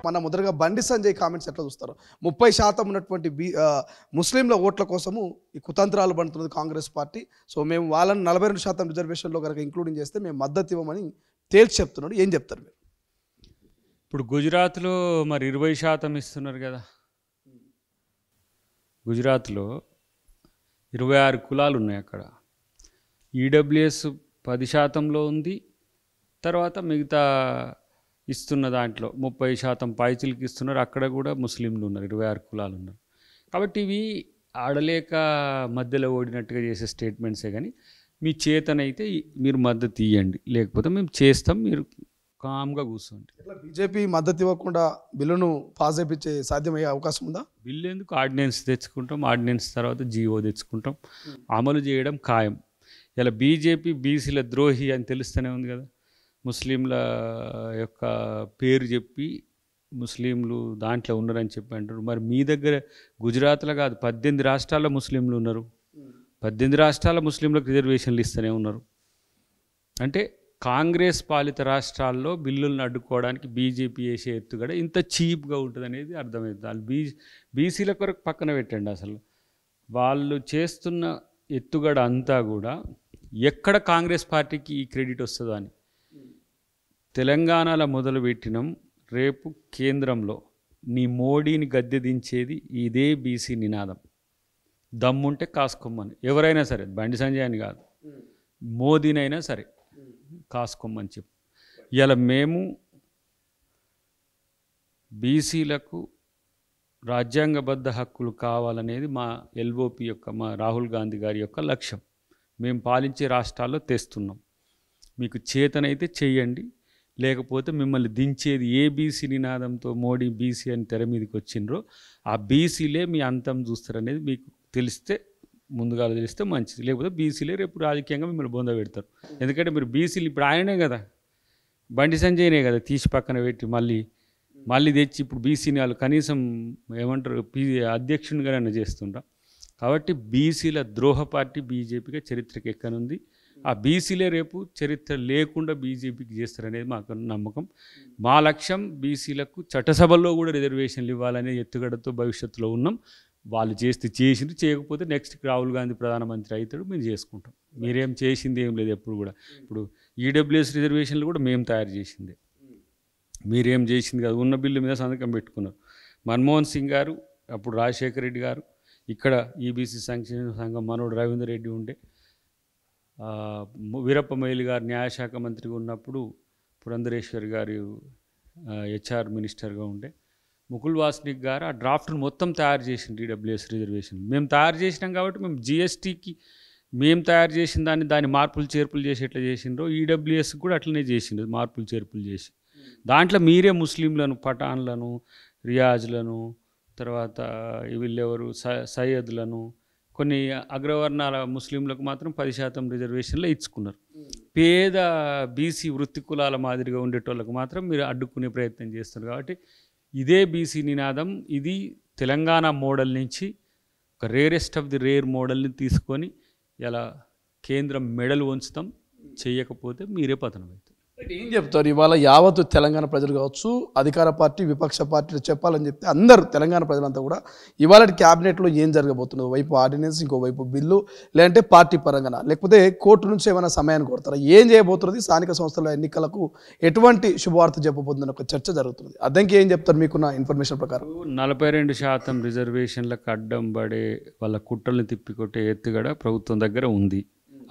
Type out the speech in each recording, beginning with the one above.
మన మొదటగా బండి సంజయ్ కామెంట్స్ ఎట్లా చూస్తారు? 30% ఉన్నటువంటి ముస్లింల ఓట్ల కోసము ఈ కుతంత్రాలు పడుతున్నది కాంగ్రెస్ పార్టీ. సో మేము వాళ్ళని 42% రిజర్వేషన్లో కనుక ఇంక్లూడింగ్ చేస్తే మేము మద్దతు ఇవ్వమని తేల్చి చెప్తున్నాడు. ఏం చెప్తారు మీరు? ఇప్పుడు గుజరాత్లో మరి 20% ఇస్తున్నారు కదా. గుజరాత్లో 26 కులాలు ఉన్నాయి. అక్కడ ఈడబ్ల్యూఎస్ 10%లో ఉంది. తర్వాత మిగతా ఇస్తున్న దాంట్లో 30% పైచిలకి ఇస్తున్నారు. అక్కడ కూడా ముస్లింలు ఉన్నారు, 26 కులాలు ఉన్నారు. కాబట్టి ఇవి ఆడలేక మధ్యలో ఓడినట్టుగా చేసే స్టేట్మెంట్సే. కానీ మీ చేతనైతే మీరు మద్దతు ఇవ్వండి, లేకపోతే మేము చేస్తాం, మీరు కామ్గా కూర్చోండి. బీజేపీ మద్దతు ఇవ్వకుండా బిల్లును పాస్ చేయించే సాధ్యమయ్యే అవకాశం ఉందా? బిల్లు ఎందుకు, ఆర్డినెన్స్ తెచ్చుకుంటాం, ఆర్డినెన్స్ తర్వాత జీవో తెచ్చుకుంటాం, అమలు చేయడం ఖాయం. ఇలా బీజేపీ బీసీల ద్రోహి అని తెలుస్తూనే ఉంది కదా. ముస్లింల యొక్క పేరు చెప్పి ముస్లింలు దాంట్లో ఉన్నారని చెప్పి అంటారు. మరి మీ దగ్గర గుజరాత్లో కాదు, 18 రాష్ట్రాల్లో ముస్లింలు ఉన్నారు. 18 రాష్ట్రాల ముస్లింలకు రిజర్వేషన్లు ఇస్తూనే ఉన్నారు. అంటే కాంగ్రెస్ పాలిత రాష్ట్రాల్లో బిల్లులను అడ్డుకోవడానికి బీజేపీ వేసే ఎత్తుగడ ఇంత చీప్గా ఉంటుంది అనేది అర్థమవుతుంది. వాళ్ళు బీసీల కొరకు పక్కన పెట్టండి. అసలు వాళ్ళు చేస్తున్న ఎత్తుగడ అంతా కూడా ఎక్కడ కాంగ్రెస్ పార్టీకి ఈ క్రెడిట్ వస్తుందో అని. తెలంగాణలో మొదలుపెట్టినాం, రేపు కేంద్రంలో నీ మోడీని గద్దె దించేది ఇదే బీసీ నినాదం. దమ్ముంటే కాసుకోమని ఎవరైనా సరే, బండి సంజయ్ అని కాదు, మోదీనైనా సరే కాసుకోమని చెప్పు. ఇలా మేము బీసీలకు రాజ్యాంగబద్ధ హక్కులు కావాలనేది మా ఎల్ఓపి యొక్క, మా రాహుల్ గాంధీ గారి యొక్క లక్ష్యం. మేము పాలించే రాష్ట్రాల్లో తెస్తున్నాం. మీకు చేతనైతే చెయ్యండి, లేకపోతే మిమ్మల్ని దించేది ఏ బీసీ నినాదంతో మోడీ బీసీ అని తెర మీదకి వచ్చిండ్రో ఆ బీసీలే మీ అంతం చూస్తారనేది మీకు తెలిస్తే, ముందుగా తెలిస్తే మంచిది. లేకపోతే బీసీలే రేపు రాజకీయంగా మిమ్మల్ని బొంద పెడతారు. ఎందుకంటే మీరు బీసీలు ఇప్పుడు ఆయనే కదా, బండి సంజయ్నే కదా తీసి పక్కన పెట్టి మళ్ళీ తెచ్చి ఇప్పుడు బీసీని వాళ్ళు కనీసం ఏమంటారు అధ్యక్షునిగానే చేస్తుంటాం. కాబట్టి బీసీల ద్రోహ పార్టీ బీజేపీగా చరిత్రకి ఎక్కనుంది. ఆ బీసీలే రేపు చరిత్ర లేకుండా బీజేపీకి చేస్తారనేది మాకు నమ్మకం. మా లక్ష్యం బీసీలకు చట్టసభల్లో కూడా రిజర్వేషన్లు ఇవ్వాలనే ఎత్తుగడతో భవిష్యత్తులో ఉన్నాం. వాళ్ళు చేసింది, చేయకపోతే నెక్స్ట్ రాహుల్ గాంధీ ప్రధానమంత్రి అవుతాడు, మేము చేసుకుంటాం. మీరేం చేసింది ఏం లేదు ఎప్పుడు కూడా. ఇప్పుడు ఈడబ్ల్యూఎస్ రిజర్వేషన్లు కూడా మేము తయారు చేసిందే, మీరేం చేసింది కాదు. ఉన్న బిల్లు మీద సంతకం పెట్టుకున్నారు. మన్మోహన్ సింగ్ గారు, అప్పుడు రాజశేఖర రెడ్డి గారు, ఇక్కడ ఈబీసీ సంక్షేమ సంఘం మనోడు రవీందర్ రెడ్డి ఉండే, వీరప్ప మొయిలి గారు న్యాయశాఖ మంత్రిగా ఉన్నప్పుడు పురంధరేశ్వర్ గారు హెచ్ఆర్ మినిస్టర్గా ఉండే, ముకుల్ వాస్నిక్ గారు ఆ డ్రాఫ్ట్ను మొత్తం తయారు చేసింది. ఈడబ్ల్యూఎస్ రిజర్వేషన్ మేము తయారు చేసినాం కాబట్టి మేము జీఎస్టీకి మేము తయారు చేసిన దాన్ని మార్పులు చేర్పులు చేసి ఎట్లా చేసిండ్రో ఈడబ్ల్యూఎస్ కూడా అట్లనే చేసిండ్రు, మార్పులు చేర్పులు చేసి. దాంట్లో మీరే ముస్లింలను, పఠాన్లను, రియాజ్లను, తర్వాత వీళ్ళెవరు సయ్యద్లను, కొన్ని అగ్రవర్ణాల ముస్లింలకు మాత్రం 10% రిజర్వేషన్లో ఇచ్చుకున్నారు. పేద బీసీ వృత్తి కులాల మాదిరిగా ఉండేటోళ్ళకు మాత్రం మీరు అడ్డుకునే ప్రయత్నం చేస్తున్నారు. కాబట్టి ఇదే బీసీ నినాదం, ఇది తెలంగాణ మోడల్ నుంచి ఒక రేరెస్ట్ ఆఫ్ ది రేర్ మోడల్ని తీసుకొని ఇలా కేంద్రం మెడలు వంచుతాం. చేయకపోతే మీరే పతనం అవుతారు. ఏం చెప్తారు ఇవాళ యావత్తు తెలంగాణ ప్రజలు కావచ్చు, అధికార పార్టీ విపక్ష పార్టీలు చెప్పాలని చెప్తే అందరూ తెలంగాణ ప్రజలంతా కూడా ఇవాళ క్యాబినెట్లో ఏం జరగబోతుందో, వైపు ఆర్డినెన్స్, ఇంకోవైపు బిల్లు, లేదంటే పార్టీ పరంగా, లేకపోతే కోర్టు నుంచి ఏమైనా సమయాన్ని కొడతారా, ఏం చేయబోతున్నది, స్థానిక సంస్థల ఎన్నికలకు ఎటువంటి శుభవార్త చెప్పబోతుందని ఒక చర్చ జరుగుతుంది. అదంకి ఏం చెప్తారు మీకున్న ఇన్ఫర్మేషన్ ప్రకారం? 42% రిజర్వేషన్లకు అడ్డం పడే వాళ్ళ కుట్రల్ని తిప్పికొట్టే ఎత్తుగడ ప్రభుత్వం దగ్గర ఉంది.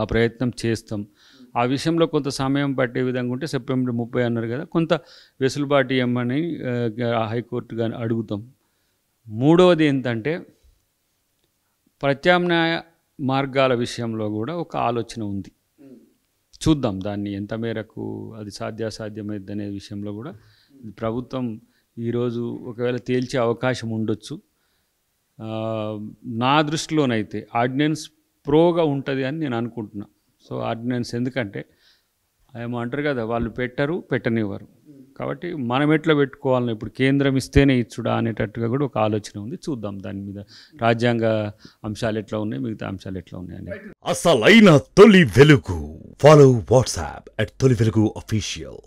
ఆ ప్రయత్నం చేస్తాం. ఆ విషయంలో కొంత సమయం పట్టే విధంగా ఉంటే సెప్టెంబర్ 30 అన్నారు కదా, కొంత వెసులుబాటు ఇవ్వమని హైకోర్టు కానీ అడుగుతాం. మూడవది ఏంటంటే ప్రత్యామ్నాయ మార్గాల విషయంలో కూడా ఒక ఆలోచన ఉంది. చూద్దాం దాన్ని ఎంత మేరకు అది సాధ్యాసాధ్యమైంది అనే విషయంలో కూడా ప్రభుత్వం ఈరోజు ఒకవేళ తేల్చే అవకాశం ఉండొచ్చు. నా దృష్టిలోనైతే ఆర్డినెన్స్ ప్రోగా ఉంటుంది అని నేను అనుకుంటున్నా. సో ఆర్డినెన్స్ ఎందుకంటే ఏమంటారు కదా, వాళ్ళు పెట్టనివ్వరు. కాబట్టి మనం ఎట్లా పెట్టుకోవాలని, ఇప్పుడు కేంద్రం ఇస్తేనే ఇచ్చుడా అనేటట్టుగా కూడా ఒక ఆలోచన ఉంది. చూద్దాం దాని మీద రాజ్యాంగ అంశాలు ఎట్లా ఉన్నాయి, మిగతా అంశాలు ఎట్లా ఉన్నాయని. అసలైన తొలి వెలుగు. ఫాలో వాట్సాప్ @తొలి వెలుగు official.